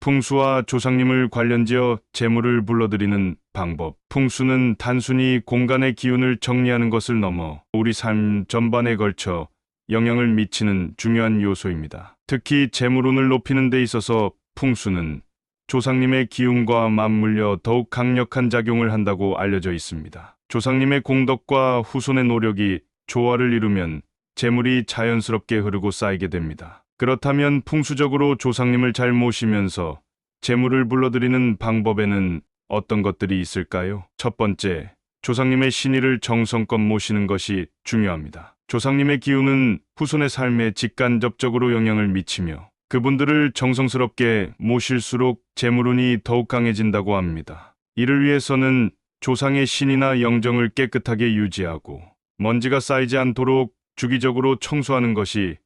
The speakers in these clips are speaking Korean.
풍수와 조상님을 관련지어 재물을 불러들이는 방법. 풍수는 단순히 공간의 기운을 정리하는 것을 넘어 우리 삶 전반에 걸쳐 영향을 미치는 중요한 요소입니다. 특히 재물운을 높이는 데 있어서 풍수는 조상님의 기운과 맞물려 더욱 강력한 작용을 한다고 알려져 있습니다. 조상님의 공덕과 후손의 노력이 조화를 이루면 재물이 자연스럽게 흐르고 쌓이게 됩니다. 그렇다면 풍수적으로 조상님을 잘 모시면서 재물을 불러들이는 방법에는 어떤 것들이 있을까요? 첫 번째, 조상님의 신의를 정성껏 모시는 것이 중요합니다. 조상님의 기운은 후손의 삶에 직간접적으로 영향을 미치며 그분들을 정성스럽게 모실수록 재물운이 더욱 강해진다고 합니다. 이를 위해서는 조상의 신이나 영정을 깨끗하게 유지하고 먼지가 쌓이지 않도록 주기적으로 청소하는 것이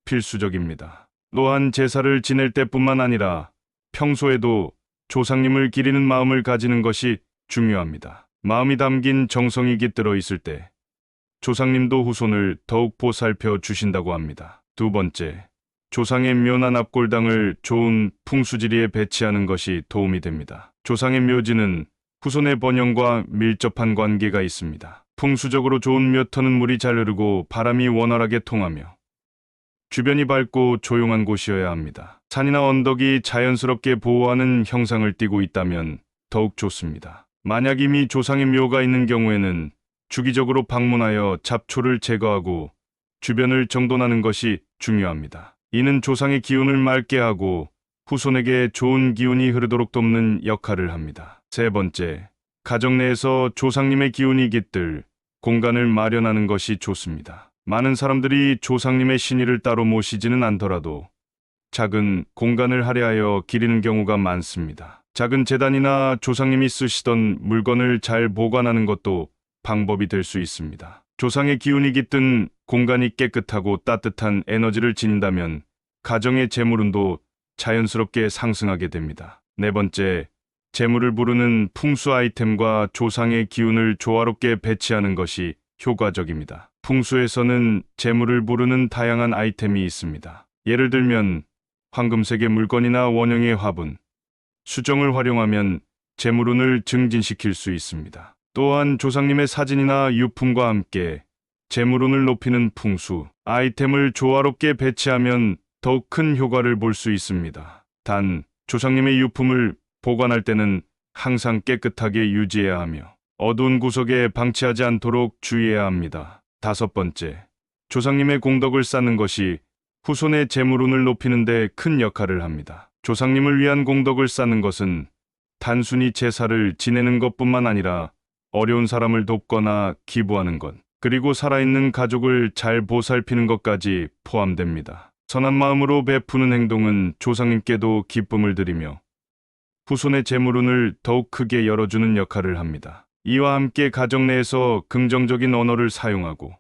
필수적입니다. 또한 제사를 지낼 때뿐만 아니라 평소에도 조상님을 기리는 마음을 가지는 것이 중요합니다. 마음이 담긴 정성이 깃들어 있을 때 조상님도 후손을 더욱 보살펴 주신다고 합니다. 두 번째, 조상의 묘나 납골당을 좋은 풍수지리에 배치하는 것이 도움이 됩니다. 조상의 묘지는 후손의 번영과 밀접한 관계가 있습니다. 풍수적으로 좋은 묘터는 물이 잘 흐르고 바람이 원활하게 통하며 주변이 밝고 조용한 곳이어야 합니다. 산이나 언덕이 자연스럽게 보호하는 형상을 띠고 있다면 더욱 좋습니다. 만약 이미 조상의 묘가 있는 경우에는 주기적으로 방문하여 잡초를 제거하고 주변을 정돈하는 것이 중요합니다. 이는 조상의 기운을 맑게 하고 후손에게 좋은 기운이 흐르도록 돕는 역할을 합니다. 세 번째, 가정 내에서 조상님의 기운이 깃들 공간을 마련하는 것이 좋습니다. 많은 사람들이 조상님의 신의를 따로 모시지는 않더라도 작은 공간을 할애하여 기리는 경우가 많습니다. 작은 제단이나 조상님이 쓰시던 물건을 잘 보관하는 것도 방법이 될 수 있습니다. 조상의 기운이 깃든 공간이 깨끗하고 따뜻한 에너지를 지닌다면 가정의 재물운도 자연스럽게 상승하게 됩니다. 네 번째, 재물을 부르는 풍수 아이템과 조상의 기운을 조화롭게 배치하는 것이 효과적입니다. 풍수에서는 재물을 부르는 다양한 아이템이 있습니다. 예를 들면 황금색의 물건이나 원형의 화분, 수정을 활용하면 재물운을 증진시킬 수 있습니다. 또한 조상님의 사진이나 유품과 함께 재물운을 높이는 풍수 아이템을 조화롭게 배치하면 더욱 큰 효과를 볼 수 있습니다. 단, 조상님의 유품을 보관할 때는 항상 깨끗하게 유지해야 하며 어두운 구석에 방치하지 않도록 주의해야 합니다. 다섯 번째, 조상님의 공덕을 쌓는 것이 후손의 재물운을 높이는 데 큰 역할을 합니다. 조상님을 위한 공덕을 쌓는 것은 단순히 제사를 지내는 것뿐만 아니라 어려운 사람을 돕거나 기부하는 것, 그리고 살아있는 가족을 잘 보살피는 것까지 포함됩니다. 선한 마음으로 베푸는 행동은 조상님께도 기쁨을 드리며 후손의 재물운을 더욱 크게 열어주는 역할을 합니다. 이와 함께 가정 내에서 긍정적인 언어를 사용하고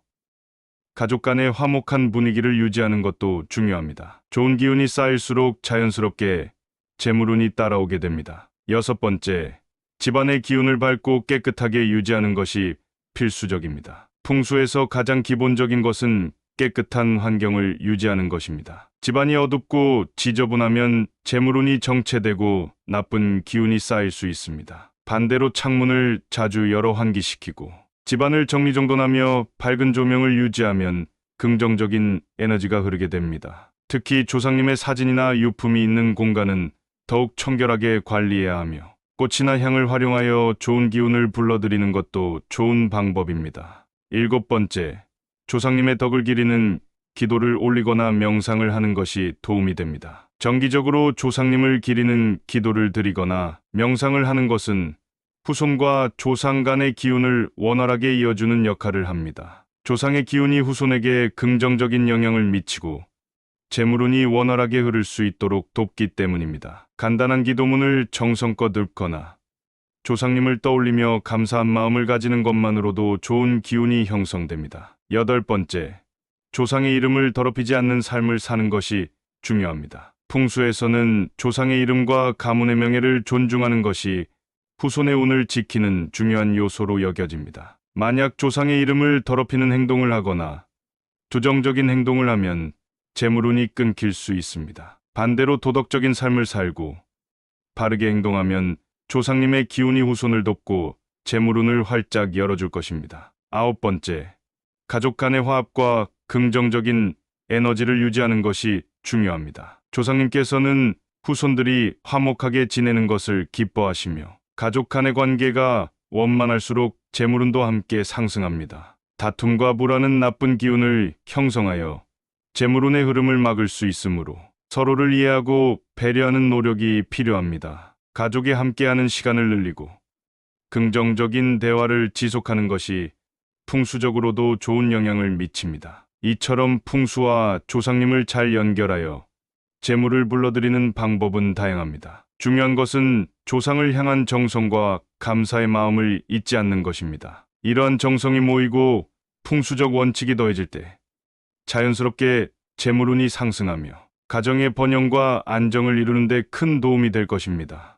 가족 간의 화목한 분위기를 유지하는 것도 중요합니다. 좋은 기운이 쌓일수록 자연스럽게 재물운이 따라오게 됩니다. 여섯 번째, 집안의 기운을 밝고 깨끗하게 유지하는 것이 필수적입니다. 풍수에서 가장 기본적인 것은 깨끗한 환경을 유지하는 것입니다. 집안이 어둡고 지저분하면 재물운이 정체되고 나쁜 기운이 쌓일 수 있습니다. 반대로 창문을 자주 열어 환기시키고 집안을 정리정돈하며 밝은 조명을 유지하면 긍정적인 에너지가 흐르게 됩니다. 특히 조상님의 사진이나 유품이 있는 공간은 더욱 청결하게 관리해야 하며 꽃이나 향을 활용하여 좋은 기운을 불러들이는 것도 좋은 방법입니다. 일곱 번째, 조상님의 덕을 기리는 기도를 올리거나 명상을 하는 것이 도움이 됩니다. 정기적으로 조상님을 기리는 기도를 드리거나 명상을 하는 것은 후손과 조상 간의 기운을 원활하게 이어주는 역할을 합니다. 조상의 기운이 후손에게 긍정적인 영향을 미치고 재물운이 원활하게 흐를 수 있도록 돕기 때문입니다. 간단한 기도문을 정성껏 읊거나 조상님을 떠올리며 감사한 마음을 가지는 것만으로도 좋은 기운이 형성됩니다. 여덟 번째, 조상의 이름을 더럽히지 않는 삶을 사는 것이 중요합니다. 풍수에서는 조상의 이름과 가문의 명예를 존중하는 것이 후손의 운을 지키는 중요한 요소로 여겨집니다. 만약 조상의 이름을 더럽히는 행동을 하거나 부정적인 행동을 하면 재물운이 끊길 수 있습니다. 반대로 도덕적인 삶을 살고 바르게 행동하면 조상님의 기운이 후손을 돕고 재물운을 활짝 열어줄 것입니다. 9번째, 가족 간의 화합과 긍정적인 에너지를 유지하는 것이 중요합니다. 조상님께서는 후손들이 화목하게 지내는 것을 기뻐하시며 가족 간의 관계가 원만할수록 재물운도 함께 상승합니다. 다툼과 불화는 나쁜 기운을 형성하여 재물운의 흐름을 막을 수 있으므로 서로를 이해하고 배려하는 노력이 필요합니다. 가족이 함께하는 시간을 늘리고 긍정적인 대화를 지속하는 것이 풍수적으로도 좋은 영향을 미칩니다. 이처럼 풍수와 조상님을 잘 연결하여 재물을 불러들이는 방법은 다양합니다. 중요한 것은 조상을 향한 정성과 감사의 마음을 잊지 않는 것입니다. 이러한 정성이 모이고 풍수적 원칙이 더해질 때 자연스럽게 재물운이 상승하며 가정의 번영과 안정을 이루는 데 큰 도움이 될 것입니다.